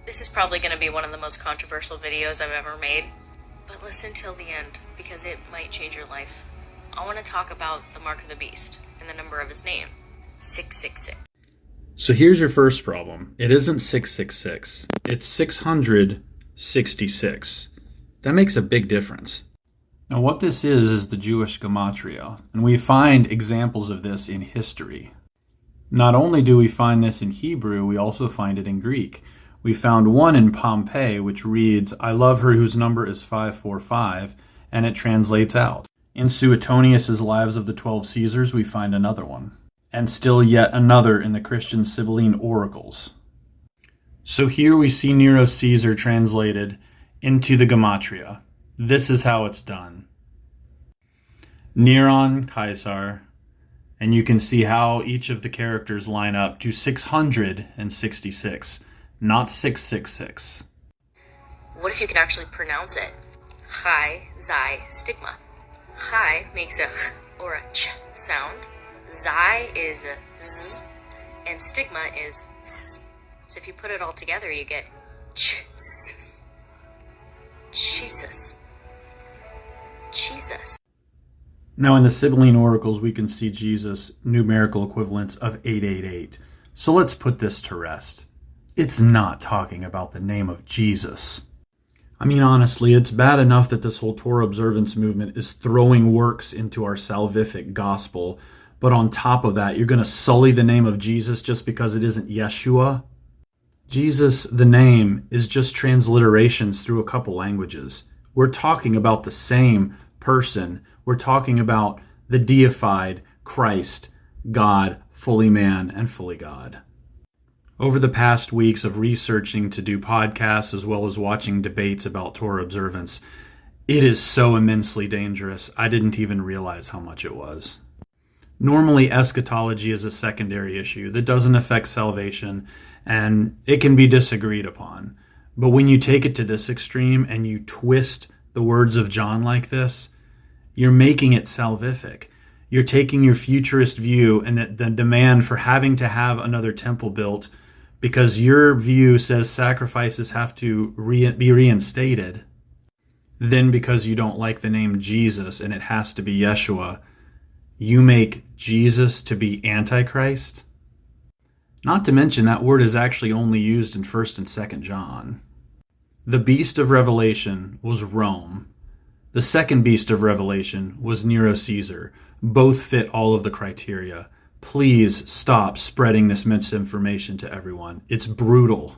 This is probably going to be one of the most controversial videos I've ever made, but listen till the end because it might change your life. I want to talk about the mark of the beast and the number of his name, 666. So here's your first problem. It isn't 666. It's 666. That makes a big difference. Now what this is the Jewish gematria, and we find examples of this in history. Not only do we find this in Hebrew, we also find it in Greek. We found one in Pompeii which reads, "I love her whose number is 545," and it translates out. In Suetonius's Lives of the 12 Caesars, we find another one. And still yet another in the Christian Sibylline Oracles. So here we see Nero Caesar translated into the gematria. This is how it's done. Neron, Caesar, and you can see how each of the characters line up to 666, not 666. What if you could actually pronounce it? Chai, Zai, stigma. Chai makes a ch or a ch sound. Zai is a z, and stigma is s. So if you put it all together, you get Jesus. Jesus. Jesus. Now in the Sibylline Oracles, we can see Jesus' numerical equivalents of 888. So let's put this to rest. It's not talking about the name of Jesus. I mean, honestly, it's bad enough that this whole Torah observance movement is throwing works into our salvific gospel. But on top of that, you're going to sully the name of Jesus just because it isn't Yeshua? Jesus, the name, is just transliterations through a couple languages. We're talking about the same person. We're talking about the deified Christ, God, fully man and fully God. Over the past weeks of researching to do podcasts as well as watching debates about Torah observance, it is so immensely dangerous, I didn't even realize how much it was. Normally, eschatology is a secondary issue that doesn't affect salvation, and it can be disagreed upon. But when you take it to this extreme and you twist the words of John like this, you're making it salvific. You're taking your futurist view and the demand for having to have another temple built because your view says sacrifices have to be reinstated. Then because you don't like the name Jesus and it has to be Yeshua, you make Jesus to be Antichrist? Not to mention that word is actually only used in 1st and 2nd John. The beast of Revelation was Rome. The second beast of Revelation was Nero Caesar. Both fit all of the criteria. Please stop spreading this misinformation to everyone. It's brutal.